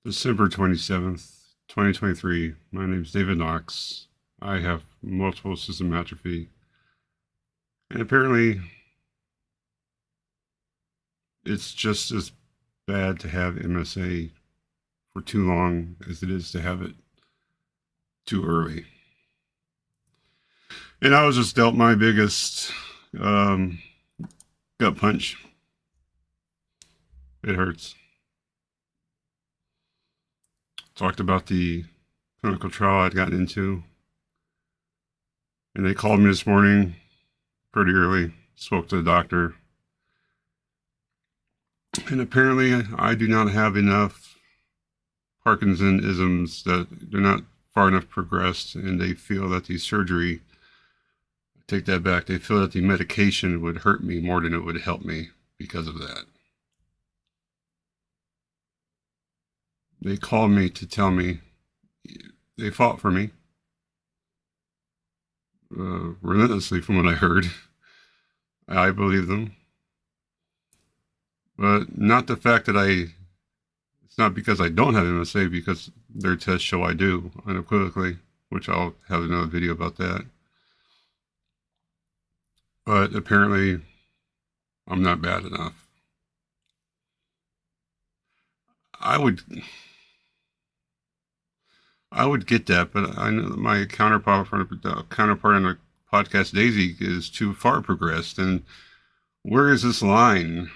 December 27th, 2023. My name is David Knox. I have multiple system atrophy. And apparently, it's just as bad to have MSA for too long as it is to have it too early. And I was just dealt my biggest gut punch. It hurts. Talked about the clinical trial I'd gotten into. And they called me this morning pretty early, spoke to the doctor. And apparently, I do not have enough Parkinsonisms, that they're not far enough progressed, and they feel that the surgery, take that back, they feel that the medication would hurt me more than it would help me because of that. They called me to tell me they fought for me relentlessly, from what I heard. I believe them. But not the fact that it's not because I don't have MSA, because their tests show I do unequivocally, which I'll have another video about that. But apparently, I'm not bad enough. I would get that, but I know my counterpart on the podcast, Daisy, is too far progressed. And where is this line?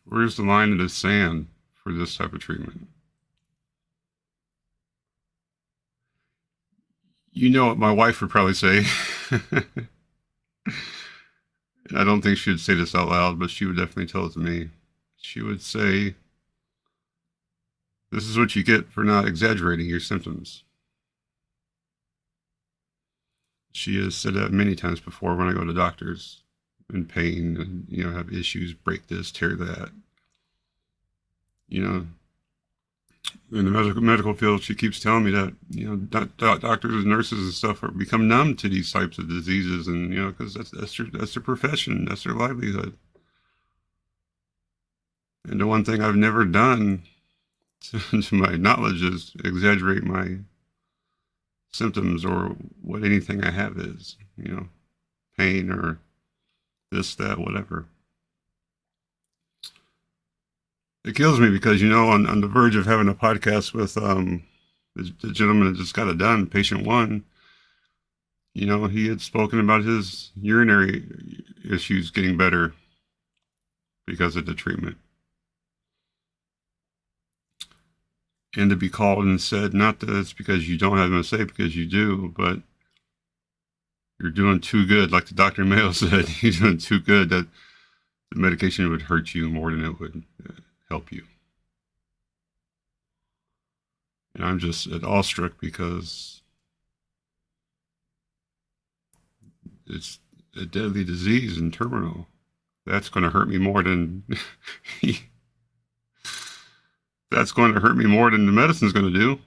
Where's the line in the sand for this type of treatment? You know what my wife would probably say. I don't think she would say this out loud, but she would definitely tell it to me. She would say, "This is what you get for not exaggerating your symptoms." She has said that many times before when I go to doctors in pain and, have issues, break this, tear that. In the medical field, she keeps telling me that, doctors and nurses and stuff become numb to these types of diseases, and, because that's their profession, that's their livelihood. And the one thing I've never done, to my knowledge, is exaggerate my symptoms or what anything I have is, pain or this, that, whatever. It kills me because, on the verge of having a podcast with the gentleman that just got it done, patient one, he had spoken about his urinary issues getting better because of the treatment. And to be called and said, not that it's because you don't have MSA, because you do, but you're doing too good. Like the Dr. Mayo said, you're doing too good, that the medication would hurt you more than it would help you. And I'm just at awestruck because it's a deadly disease and terminal. That's going to hurt me more than that's going to hurt me more than the medicine's going to do.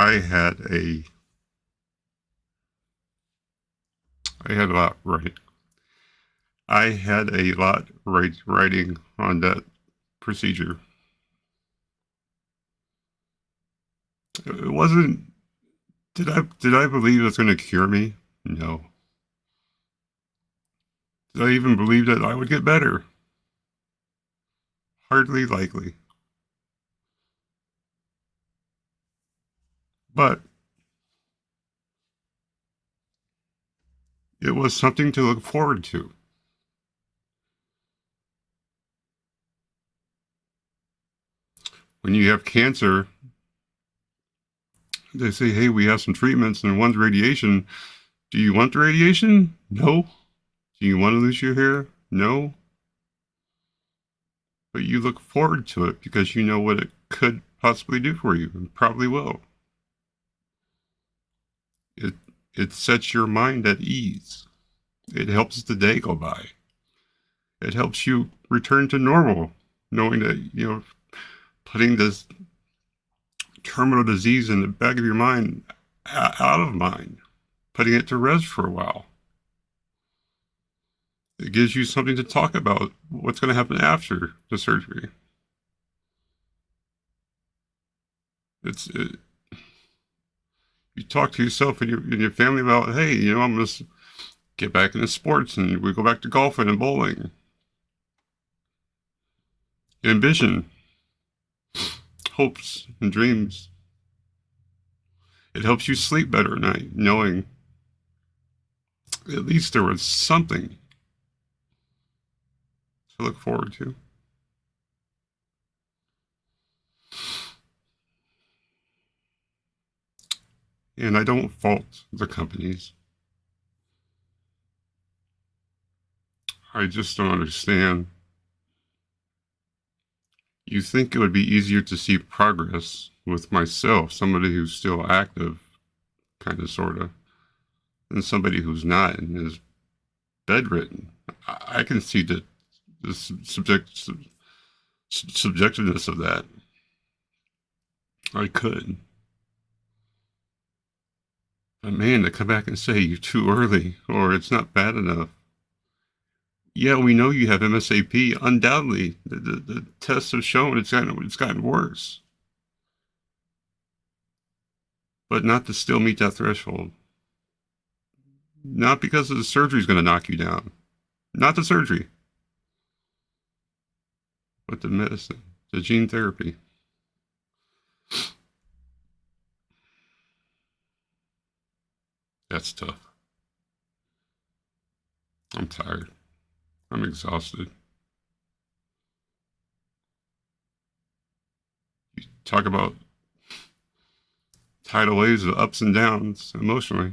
I had a lot right. I had a lot writing on that procedure. It wasn't. Did I believe it was going to cure me? No. Did I even believe that I would get better? Hardly likely. But it was something to look forward to. When you have cancer, they say, hey, we have some treatments, and one's radiation. Do you want the radiation? No. Do you want to lose your hair? No. But you look forward to it because you know what it could possibly do for you, and probably will. It it sets your mind at ease. It helps the day go by. It helps you return to normal, knowing that, putting this terminal disease in the back of your mind, out of mind, putting it to rest for a while. It gives you something to talk about, what's going to happen after the surgery. You talk to yourself and your family about, hey, I'm going to get back into sports, and we go back to golfing and bowling. Ambition, hopes, and dreams. It helps you sleep better at night, knowing at least there was something to look forward to. And I don't fault the companies. I just don't understand. You think it would be easier to see progress with myself, somebody who's still active, kind of, sort of, than somebody who's not and is bedridden. I can see the subjectiveness of that. I could. But man, to come back and say you're too early or it's not bad enough. Yeah, we know you have MSAP. Undoubtedly, the tests have shown it's gotten worse. But not to still meet that threshold. Not because the surgery is going to knock you down. Not the surgery. But the medicine, the gene therapy. That's tough. I'm tired. I'm exhausted. You talk about tidal waves of ups and downs emotionally.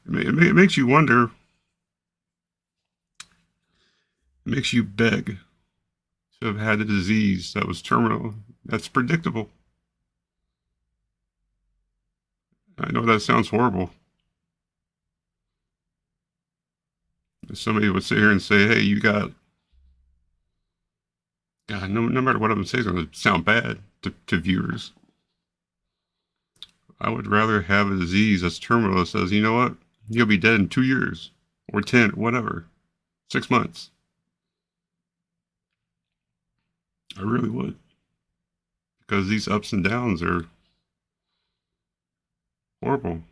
It makes you wonder. It makes you beg to have had a disease that was terminal. That's predictable. I know that sounds horrible. Somebody would sit here and say, hey, you got, God, no matter what I'm saying, it's going to sound bad to viewers. I would rather have a disease that's terminal that says, you know what, you'll be dead in 2 years or 10, whatever, 6 months. I really would. Because these ups and downs are horrible.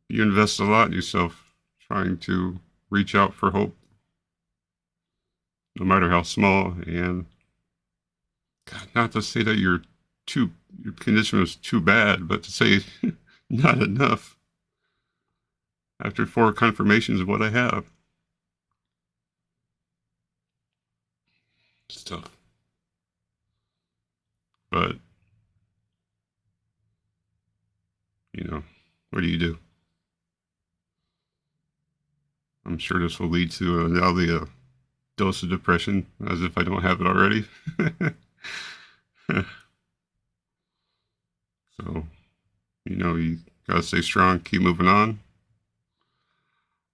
You invest a lot in yourself trying to reach out for hope, no matter how small. And God, not to say that your condition was too bad, but to say not enough after 4 confirmations of what I have. It's tough. But, what do you do? I'm sure this will lead to another dose of depression, as if I don't have it already. So, you gotta stay strong, keep moving on.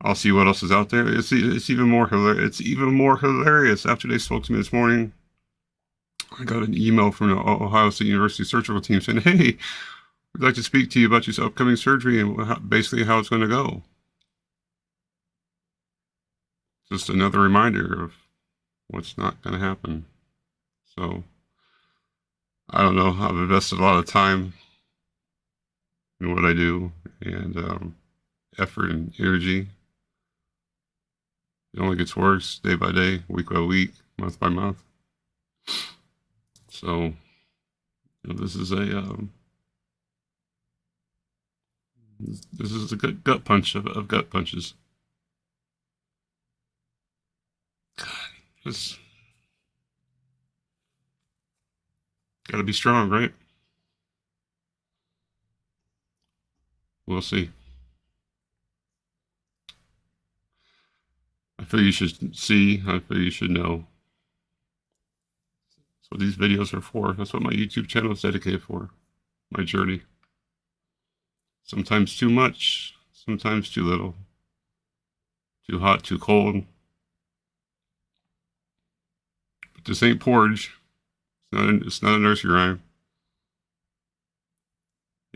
I'll see what else is out there. It's even more hilarious. It's even more hilarious. After they spoke to me this morning, I got an email from the Ohio State University surgical team saying, "Hey, we'd like to speak to you about your upcoming surgery and basically how it's going to go." Just another reminder of what's not going to happen. So I don't know. I've invested a lot of time in what I do and effort and energy. It only gets worse day by day, week by week, month by month. So this is a good gut punch of gut punches. Just gotta be strong, right? We'll see. I feel you should see. I feel you should know. That's what these videos are for. That's what my YouTube channel is dedicated for. My journey. Sometimes too much, sometimes too little. Too hot, too cold. But this ain't porridge. It's not a nursery rhyme.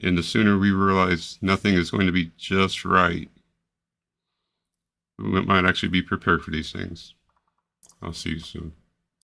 And the sooner we realize nothing is going to be just right, we might actually be prepared for these things. I'll see you soon.